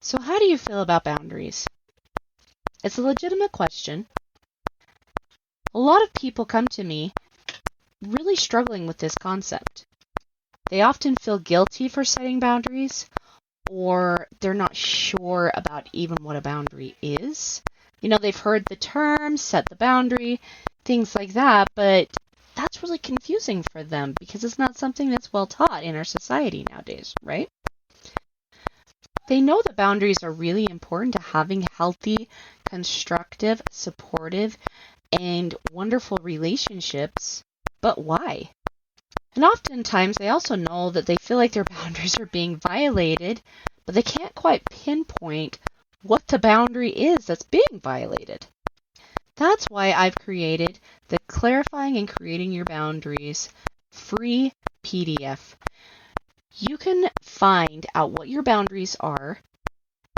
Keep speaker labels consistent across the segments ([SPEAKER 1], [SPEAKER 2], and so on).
[SPEAKER 1] So how do you feel about boundaries? It's a legitimate question. A lot of people come to me really struggling with this concept. They often feel guilty for setting boundaries, or they're not sure about even what a boundary is. They've heard the term, set the boundary, things like that, but that's really confusing for them because it's not something that's well taught in our society nowadays, right? They know that boundaries are really important to having healthy, constructive, supportive, and wonderful relationships, but why? And oftentimes they also know that they feel like their boundaries are being violated, but they can't quite pinpoint what the boundary is that's being violated. That's why I've created the Clarifying and Creating Your Boundaries free PDF. You can find out what your boundaries are,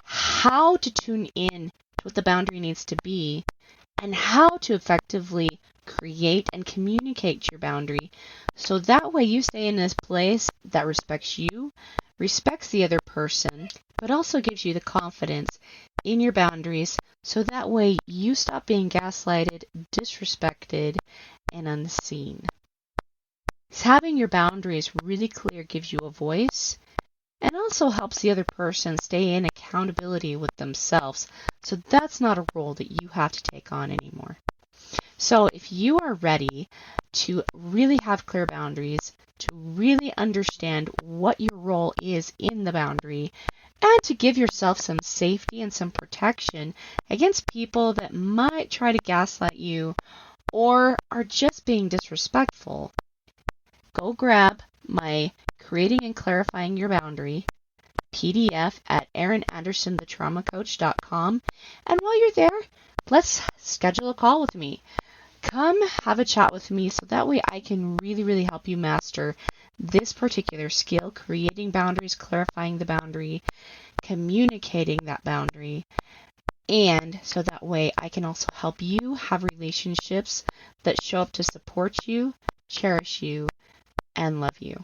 [SPEAKER 1] how to tune in to what the boundary needs to be, and how to effectively create and communicate your boundary so that way you stay in this place that respects you, respects the other person, but also gives you the confidence in your boundaries so that way you stop being gaslighted, disrespected, and unseen. Having your boundaries really clear gives you a voice and also helps the other person stay in accountability with themselves. So that's not a role that you have to take on anymore. So if you are ready to really have clear boundaries, to really understand what your role is in the boundary, and to give yourself some safety and some protection against people that might try to gaslight you or are just being disrespectful, go grab my Creating and Clarifying Your Boundary PDF at erinandersonthetraumacoach.com. And while you're there, let's schedule a call with me. Come have a chat with me so that way I can really, really help you master this particular skill, creating boundaries, clarifying the boundary, communicating that boundary, and so that way I can also help you have relationships that show up to support you, cherish you, and love you.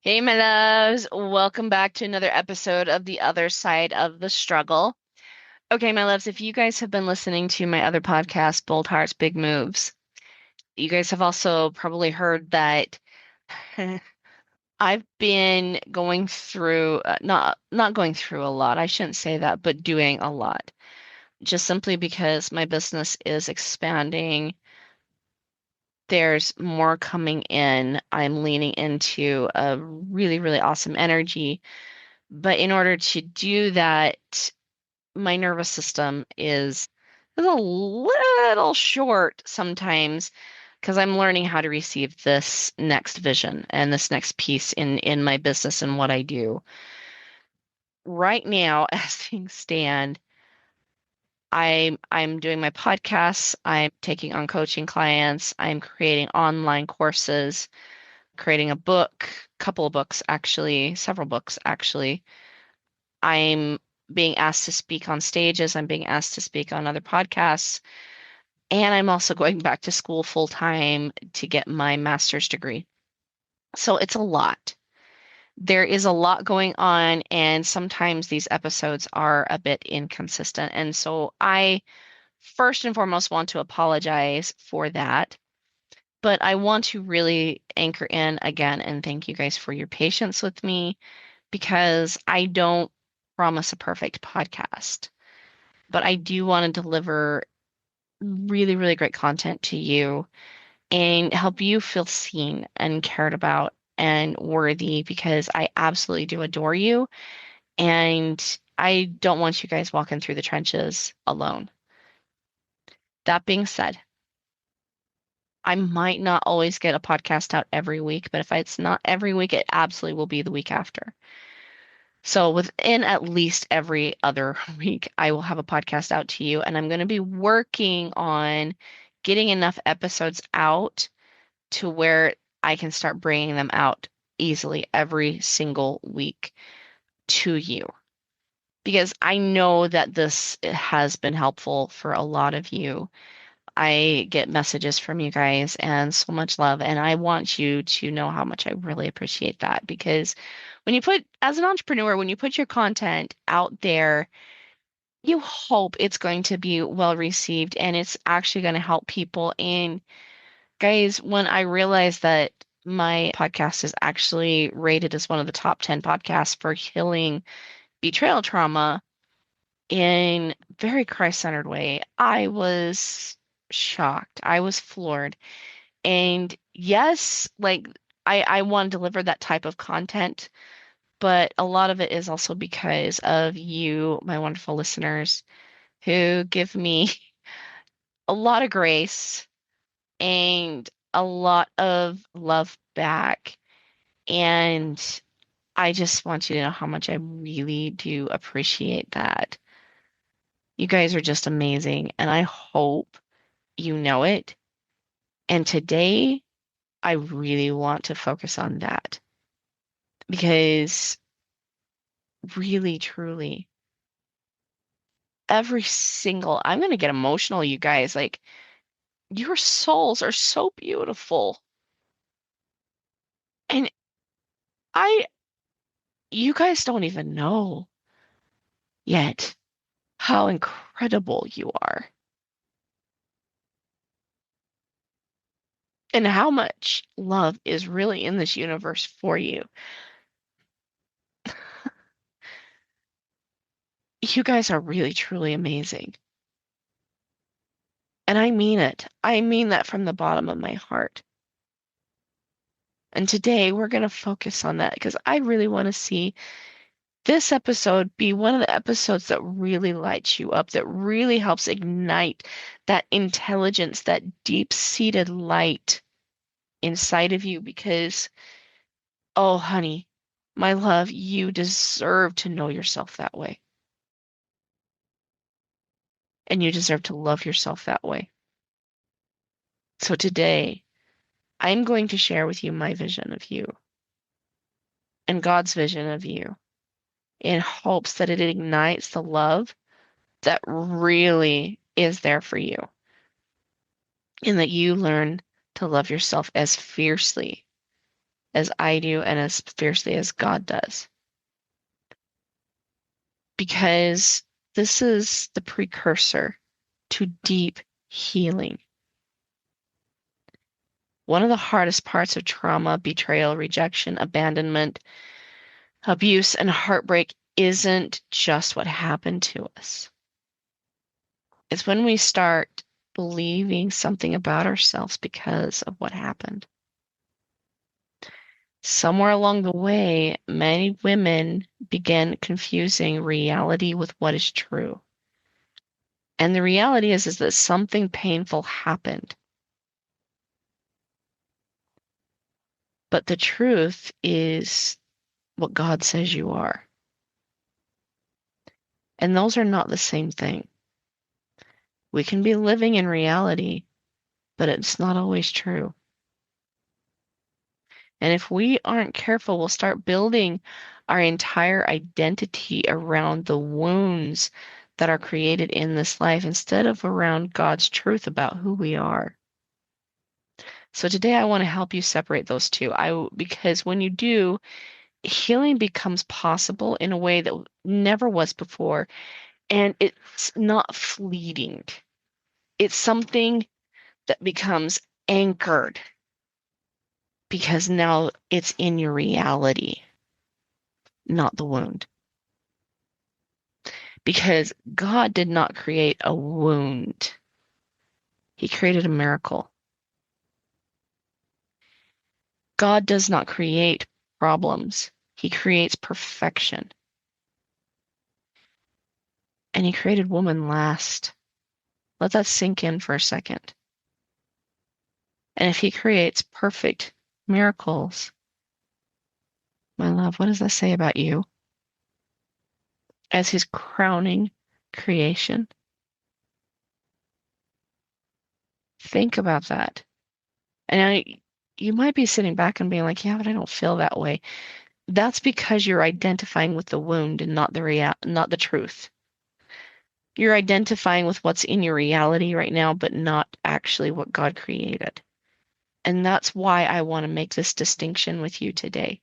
[SPEAKER 2] Hey, my loves. Welcome back to another episode of The Other Side of the Struggle. Okay, my loves, if you guys have been listening to my other podcast, Bold Hearts, Big Moves, you guys have also probably heard that I've been going through, not going through a lot, I shouldn't say that, but doing a lot. Just simply because my business is expanding. There's more coming in. I'm leaning into a really, really awesome energy. But in order to do that, my nervous system is a little short sometimes because I'm learning how to receive this next vision and this next piece in my business and what I do. Right now, as things stand, I'm doing my podcasts, I'm taking on coaching clients, I'm creating online courses, creating a book, couple of books actually, several books actually. I'm being asked to speak on stages, I'm being asked to speak on other podcasts, and I'm also going back to school full time to get my master's degree. So it's a lot. There is a lot going on, and sometimes these episodes are a bit inconsistent. And so I first and foremost want to apologize for that. But I want to really anchor in again and thank you guys for your patience with me because I don't promise a perfect podcast, but I do want to deliver really, really great content to you and help you feel seen and cared about and worthy because I absolutely do adore you. And I don't want you guys walking through the trenches alone. That being said, I might not always get a podcast out every week, but if it's not every week, it absolutely will be the week after. So within at least every other week, I will have a podcast out to you, and I'm going to be working on getting enough episodes out to where I can start bringing them out easily every single week to you. Because I know that this has been helpful for a lot of you. I get messages from you guys and so much love. And I want you to know how much I really appreciate that because as an entrepreneur, when you put your content out there, you hope it's going to be well received and it's actually going to help people. And guys, when I realized that my podcast is actually rated as one of the top 10 podcasts for healing betrayal trauma in very Christ-centered way, I was shocked. I was floored. And yes, like I want to deliver that type of content, but a lot of it is also because of you, my wonderful listeners, who give me a lot of grace and a lot of love back. And I just want you to know how much I really do appreciate that. You guys are just amazing, and I hope you know it. And today, I really want to focus on that because really, truly, I'm going to get emotional, you guys. Like, your souls are so beautiful. And I, you guys don't even know yet how incredible you are and how much love is really in this universe for you. You guys are really, truly amazing. And I mean it. I mean that from the bottom of my heart. And today we're going to focus on that because I really want to see this episode be one of the episodes that really lights you up, that really helps ignite that intelligence, that deep-seated light inside of you because, oh, honey, my love, you deserve to know yourself that way. And you deserve to love yourself that way. So today, I'm going to share with you my vision of you and God's vision of you in hopes that it ignites the love that really is there for you and that you learn to love yourself as fiercely as I do and as fiercely as God does. Because this is the precursor to deep healing. One of the hardest parts of trauma, betrayal, rejection, abandonment, abuse, and heartbreak isn't just what happened to us. It's when we start believing something about ourselves because of what happened. Somewhere along the way, many women began confusing reality with what is true. And the reality is that something painful happened. But the truth is what God says you are. And those are not the same thing. We can be living in reality, but it's not always true. And if we aren't careful, we'll start building our entire identity around the wounds that are created in this life instead of around God's truth about who we are. So today I want to help you separate those two. Because when you do, healing becomes possible in a way that never was before, and it's not fleeting. It's something that becomes anchored because now it's in your reality, not the wound. Because God did not create a wound. He created a miracle. God does not create problems. He creates perfection. And he created woman last. Let that sink in for a second. And if he creates perfect miracles, my love, what does that say about you? As his crowning creation? Think about that. And you might be sitting back and being like, yeah, but I don't feel that way. That's because you're identifying with the wound and not the truth. You're identifying with what's in your reality right now, but not actually what God created. And that's why I want to make this distinction with you today.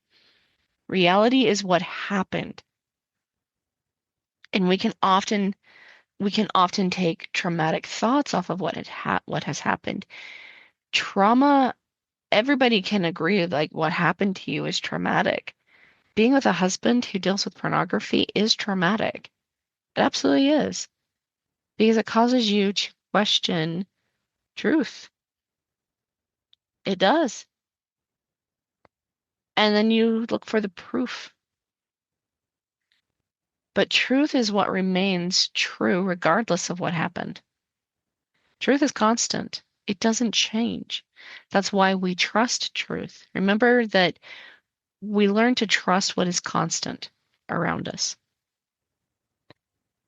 [SPEAKER 2] Reality is what happened. And we can often take traumatic thoughts off of what has happened. Trauma, everybody can agree like what happened to you is traumatic. Being with a husband who deals with pornography is traumatic. It absolutely is. Because it causes you to question truth. It does. And then you look for the proof. But truth is what remains true regardless of what happened. Truth is constant. It doesn't change. That's why we trust truth. Remember that we learn to trust what is constant around us.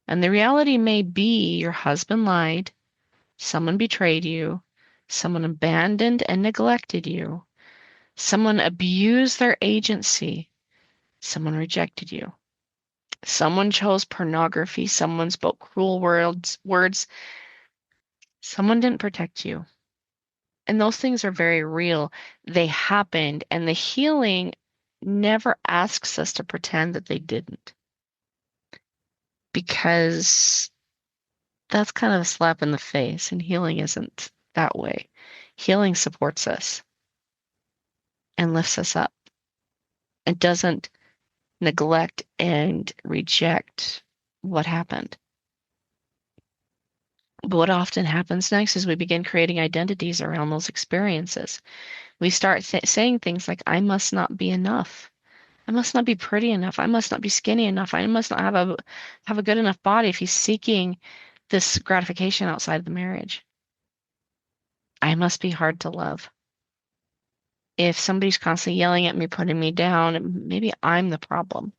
[SPEAKER 2] And the reality may be your husband lied, someone betrayed you, someone abandoned and neglected you, someone abused their agency, someone rejected you. Someone chose pornography, someone spoke cruel words, someone didn't protect you. And those things are very real. They happened, and the healing never asks us to pretend that they didn't, because that's kind of a slap in the face, and healing isn't that way. Healing supports us and lifts us up. It doesn't neglect and reject what happened. But what often happens next is we begin creating identities around those experiences. We start saying things like, I must not be enough. I must not be pretty enough. I must not be skinny enough. I must not have a good enough body if he's seeking this gratification outside of the marriage. I must be hard to love. If somebody's constantly yelling at me, putting me down, maybe I'm the problem.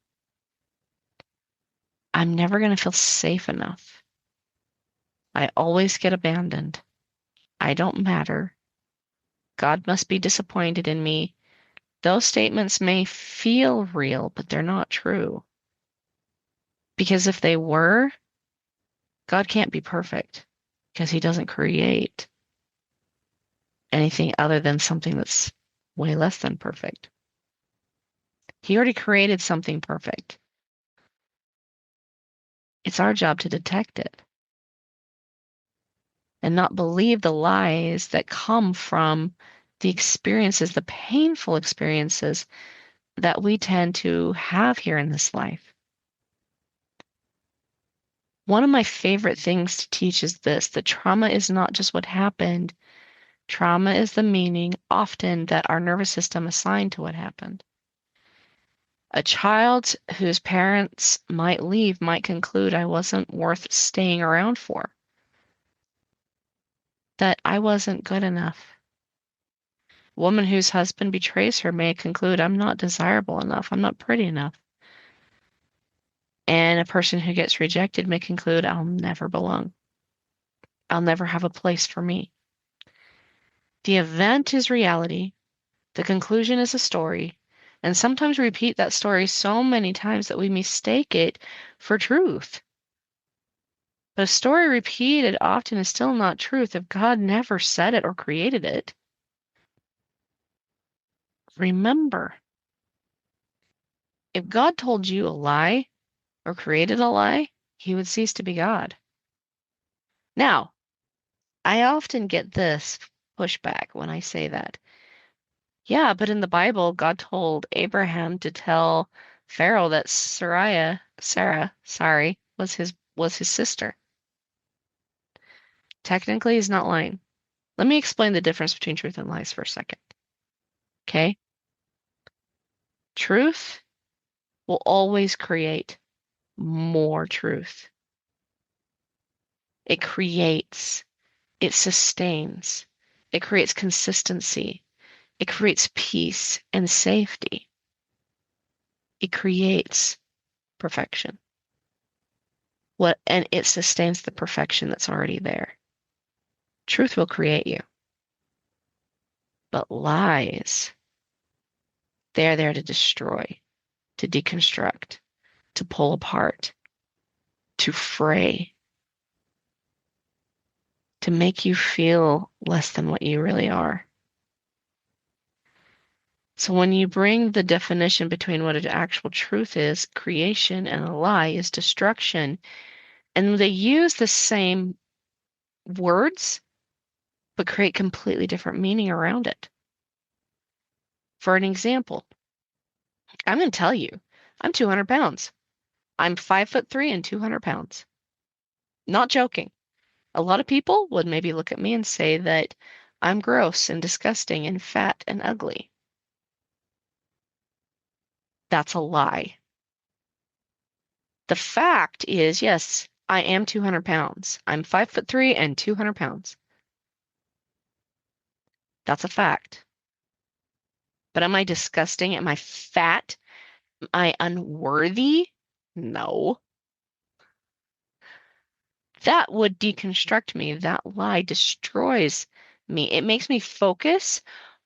[SPEAKER 2] I'm never going to feel safe enough. I always get abandoned. I don't matter. God must be disappointed in me. Those statements may feel real, but they're not true. Because if they were, God can't be perfect because he doesn't create anything other than something that's way less than perfect. He already created something perfect. It's our job to detect it and not believe the lies that come from the experiences, the painful experiences that we tend to have here in this life. One of my favorite things to teach is this, that trauma is not just what happened. Trauma is the meaning often that our nervous system assigned to what happened. A child whose parents might leave might conclude I wasn't worth staying around for, that I wasn't good enough. A woman whose husband betrays her may conclude I'm not desirable enough, I'm not pretty enough. And a person who gets rejected may conclude I'll never belong. I'll never have a place for me. The event is reality. The conclusion is a story. And sometimes we repeat that story so many times that we mistake it for truth. But a story repeated often is still not truth if God never said it or created it. Remember, if God told you a lie or created a lie, he would cease to be God. Now, I often get this pushback when I say that. Yeah, but in the Bible, God told Abraham to tell Pharaoh that Sarah, was his sister. Technically, he's not lying. Let me explain the difference between truth and lies for a second. Okay? Truth will always create more truth. It creates, it sustains, it creates consistency, it creates peace and safety. It creates perfection. And it sustains the perfection that's already there. Truth will create you. But lies, they're there to destroy, to deconstruct, to pull apart, to fray. to make you feel less than what you really are. So when you bring the definition between what an actual truth is, creation, and a lie is destruction, and they use the same words but create completely different meaning around it. For an example, I'm going to tell you, I'm 200 pounds. I'm 5'3" and 200 pounds. Not joking. A lot of people would maybe look at me and say that I'm gross and disgusting and fat and ugly. That's a lie. The fact is, yes, I am 200 pounds. I'm 5'3" and 200 pounds. That's a fact. But am I disgusting? Am I fat? Am I unworthy? No. That would deconstruct me. That lie destroys me. It makes me focus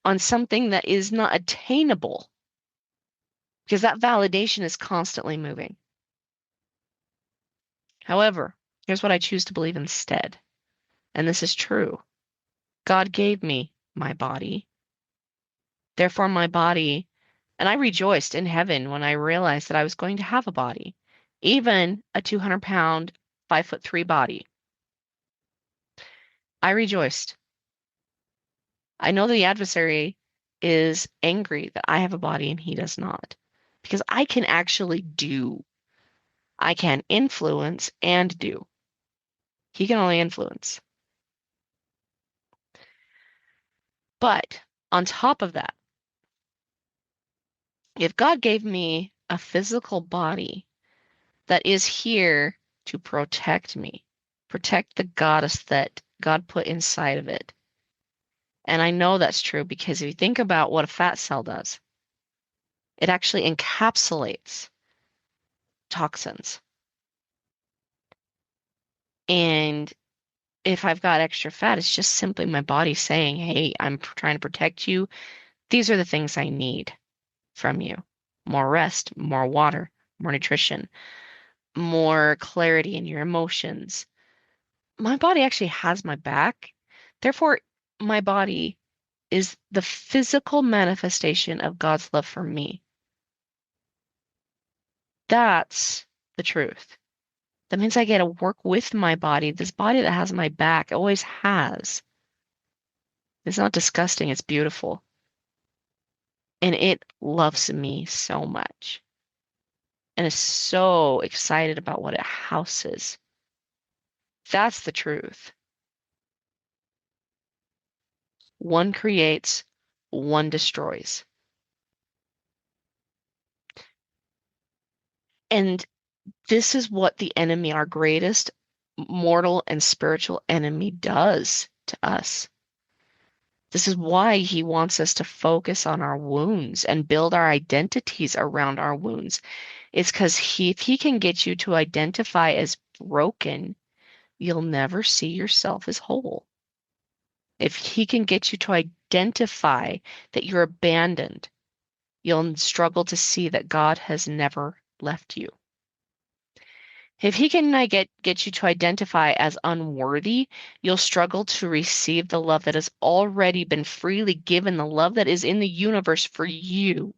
[SPEAKER 2] on something that is not attainable because that validation is constantly moving. However, here's what I choose to believe instead. And this is true. God gave me my body. Therefore, my body, and I rejoiced in heaven when I realized that I was going to have a body, even a 200-pound, 5'3" body. I rejoiced. I know the adversary is angry that I have a body and he does not, because I can actually do. I can influence and do. He can only influence. But on top of that, if God gave me a physical body that is here to protect me, protect the goddess that God put inside of it. And I know that's true because if you think about what a fat cell does, it actually encapsulates toxins. And if I've got extra fat, it's just simply my body saying, hey, I'm trying to protect you. These are the things I need from you. More rest, more water, more nutrition, more clarity in your emotions. My body actually has my back. Therefore, my body is the physical manifestation of God's love for me. That's the truth. That means I get to work with my body. This body that has my back always has. It's not disgusting, it's beautiful. And it loves me so much. And is so excited about what it houses. That's the truth. One creates, one destroys. And this is what the enemy, our greatest mortal and spiritual enemy, does to us. This is why he wants us to focus on our wounds and build our identities around our wounds. It's because if he can get you to identify as broken, you'll never see yourself as whole. If he can get you to identify that you're abandoned, you'll struggle to see that God has never left you. If he can get you to identify as unworthy, you'll struggle to receive the love that has already been freely given, the love that is in the universe for you,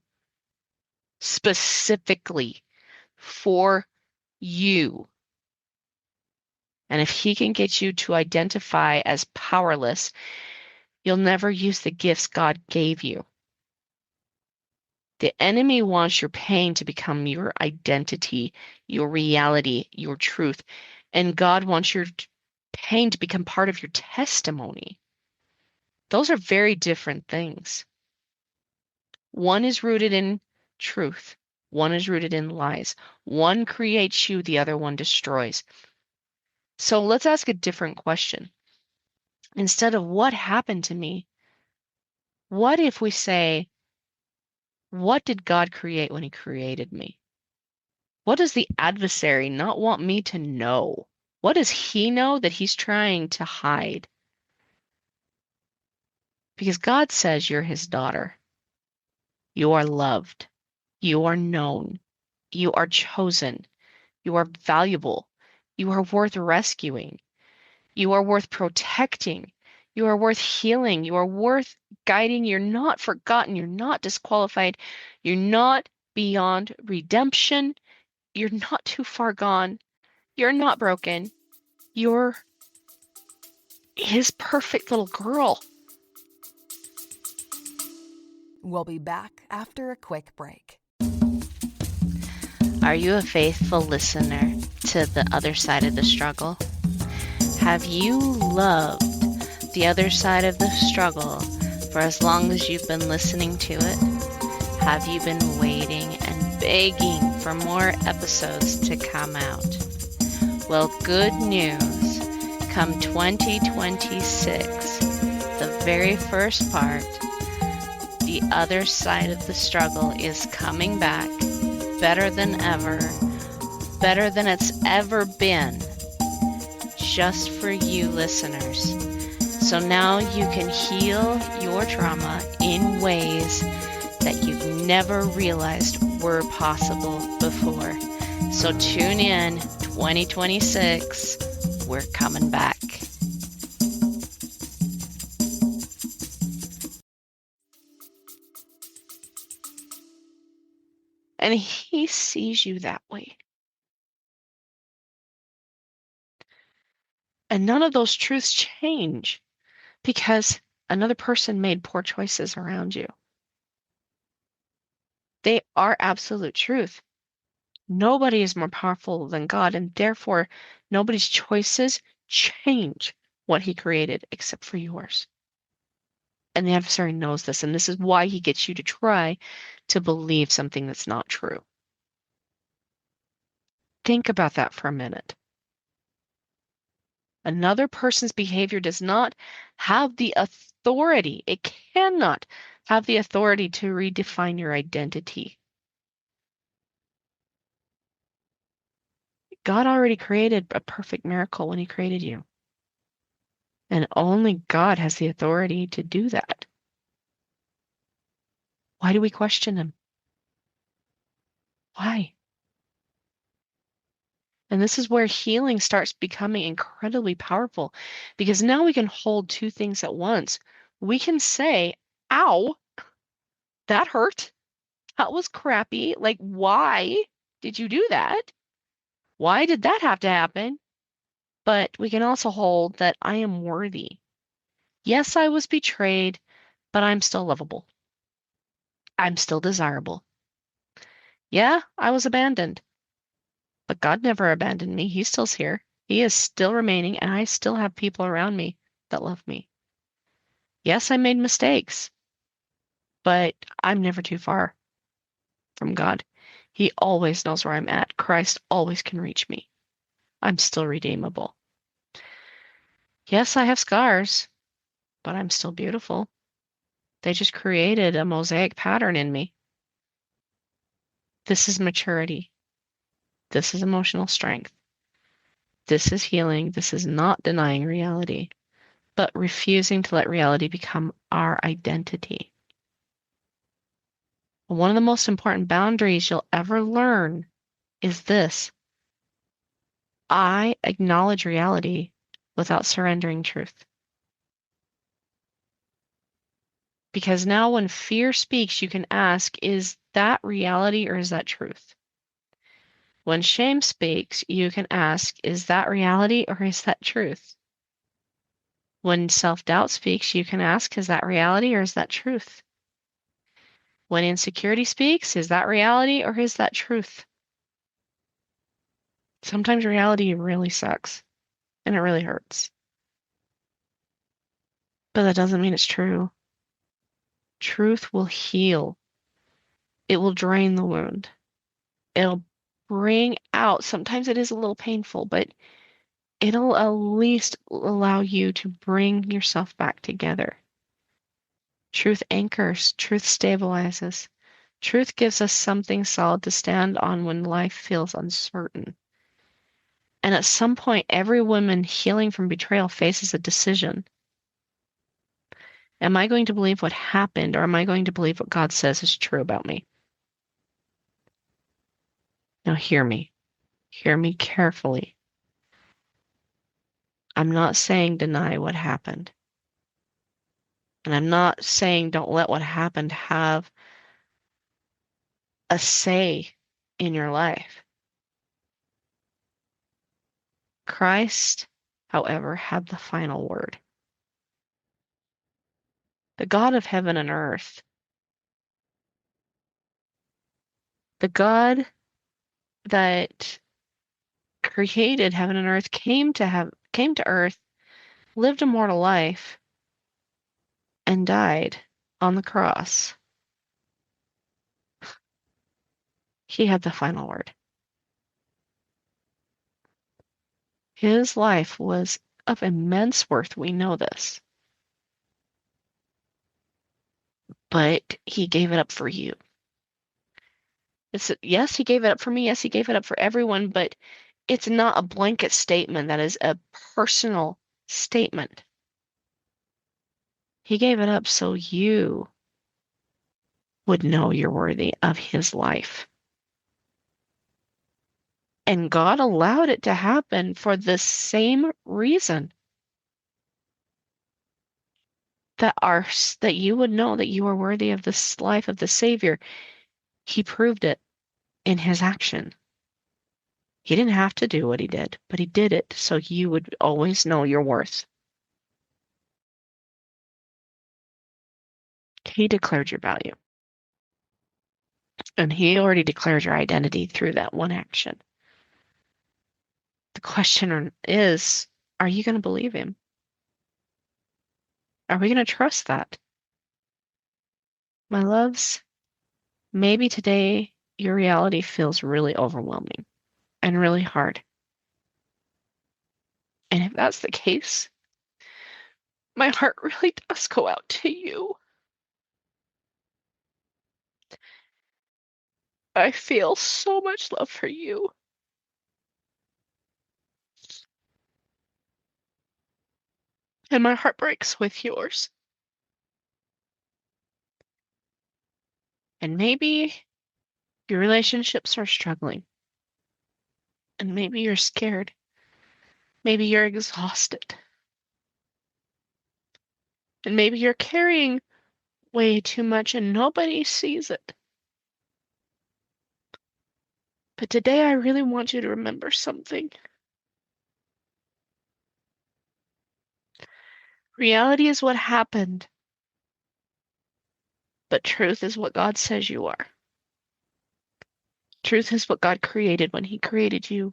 [SPEAKER 2] specifically for you. And if he can get you to identify as powerless, you'll never use the gifts God gave you. The enemy wants your pain to become your identity, your reality, your truth. And God wants your pain to become part of your testimony. Those are very different things. One is rooted in truth. One is rooted in lies. One creates you, the other one destroys. So let's ask a different question. Instead of what happened to me, what if we say, what did God create when he created me? What does the adversary not want me to know? What does he know that he's trying to hide? Because God says you're his daughter. You are loved. You are known. You are chosen. You are valuable. You are worth rescuing. You are worth protecting. You are worth healing. You are worth guiding. You're not forgotten. You're not disqualified. You're not beyond redemption. You're not too far gone. You're not broken. You're his perfect little girl.
[SPEAKER 3] We'll be back after a quick break.
[SPEAKER 1] Are you a faithful listener to the other side of the struggle? Have you loved the other side of the struggle for as long as you've been listening to it? Have you been waiting and begging for more episodes to come out? Well, good news. Come 2026, the very first part, the other side of the struggle is coming back better than ever, better than it's ever been, just for you listeners. So now you can heal your trauma in ways that you've never realized were possible before. So tune in, 2026, we're coming back.
[SPEAKER 2] And he sees you that way. And none of those truths change because another person made poor choices around you. They are absolute truth. Nobody is more powerful than God, and therefore nobody's choices change what he created except for yours. And the adversary knows this, and this is why he gets you to try to believe something that's not true. Think about that for a minute. Another person's behavior does not have the authority, it cannot have the authority to redefine your identity. God already created a perfect miracle when he created you. And only God has the authority to do that. Why do we question him? Why? And this is where healing starts becoming incredibly powerful because now we can hold two things at once. We can say, ow, that hurt. That was crappy. Like, why did you do that? Why did that have to happen? But we can also hold that I am worthy. Yes, I was betrayed, but I'm still lovable. I'm still desirable. Yeah, I was abandoned, but God never abandoned me. He still's here. He is still remaining, and I still have people around me that love me. Yes, I made mistakes, but I'm never too far from God. He always knows where I'm at. Christ always can reach me. I'm still redeemable. Yes, I have scars, but I'm still beautiful. They just created a mosaic pattern in me. This is maturity. This is emotional strength. This is healing. This is not denying reality, but refusing to let reality become our identity. One of the most important boundaries you'll ever learn is this. I acknowledge reality without surrendering truth. Because now when fear speaks, you can ask, is that reality or is that truth? When shame speaks, you can ask, is that reality or is that truth? When self-doubt speaks, you can ask, is that reality or is that truth? When insecurity speaks, is that reality or is that truth? Sometimes reality really sucks and it really hurts. But that doesn't mean it's true. Truth will heal. It will drain the wound. It'll bring out, sometimes it is a little painful, but it'll at least allow you to bring yourself back together. Truth anchors, truth stabilizes. Truth gives us something solid to stand on when life feels uncertain. And at some point, every woman healing from betrayal faces a decision. Am I going to believe what happened, or am I going to believe what God says is true about me? Now hear me. Hear me carefully. I'm not saying deny what happened. And I'm not saying don't let what happened have a say in your life. Christ, however, had the final word. The God of heaven and earth, the God that created heaven and earth came to earth, lived a mortal life, and died on the cross. He had the final word. His life was of immense worth. We know this. But he gave it up for you. Yes, he gave it up for me. Yes, he gave it up for everyone, but it's not a blanket statement. That is a personal statement. He gave it up so you would know you're worthy of his life. And God allowed it to happen for the same reason. That you would know that you are worthy of this life of the Savior. He proved it in his action. He didn't have to do what he did, but he did it so you would always know your worth. He declared your value. And he already declared your identity through that one action. The question is, are you going to believe him? Are we going to trust that? My loves, maybe today your reality feels really overwhelming and really hard. And if that's the case, my heart really does go out to you. I feel so much love for you. And my heart breaks with yours. And maybe your relationships are struggling. And maybe you're scared. Maybe you're exhausted. And maybe you're carrying way too much and nobody sees it. But today I really want you to remember something. Reality is what happened, but truth is what God says you are. Truth is what God created when he created you.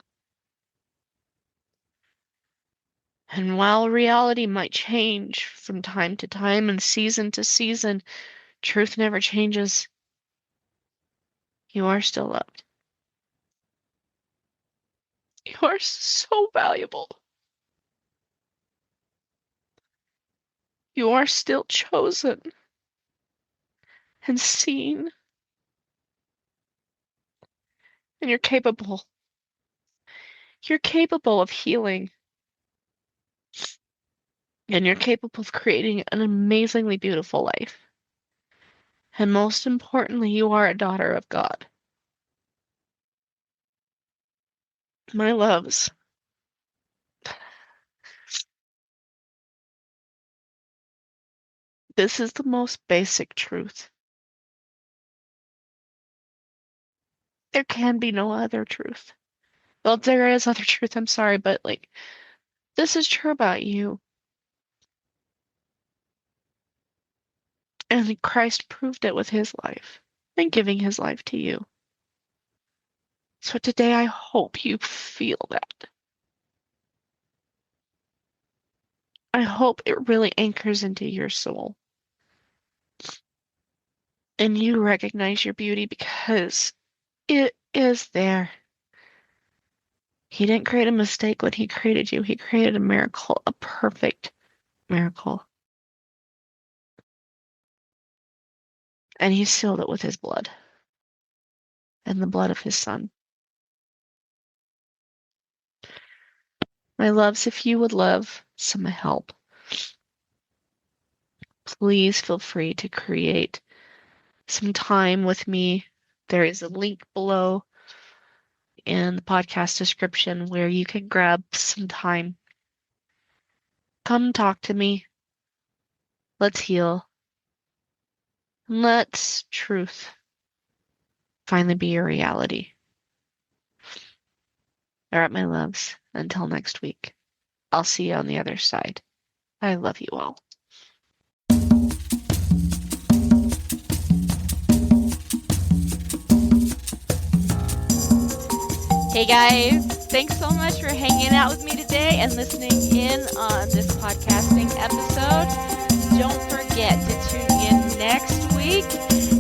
[SPEAKER 2] And while reality might change from time to time and season to season, truth never changes. You are still loved. You are so valuable. You are still chosen and seen. And you're capable. You're capable of healing. And you're capable of creating an amazingly beautiful life. And most importantly, you are a daughter of God. My loves, this is the most basic truth. There can be no other truth. Well, there is other truth, I'm sorry, but this is true about you. And Christ proved it with his life and giving his life to you. So today I hope you feel that. I hope it really anchors into your soul. And you recognize your beauty because it is there. He didn't create a mistake when he created you. He created a miracle, a perfect miracle. And he sealed it with his blood and the blood of his son. My loves, if you would love some help, please feel free to create some time with me. There is a link below in the podcast description where you can grab some time Come talk to me. Let's heal. And let's truth finally be your reality. All right, my loves. Until next week. I'll see you on the other side. I love you all.
[SPEAKER 1] Hey guys, thanks so much for hanging out with me today and listening in on this podcasting episode. Don't forget to tune in next week.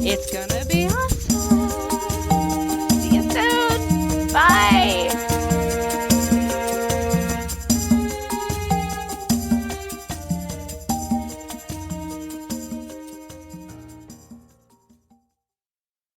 [SPEAKER 1] It's gonna be awesome.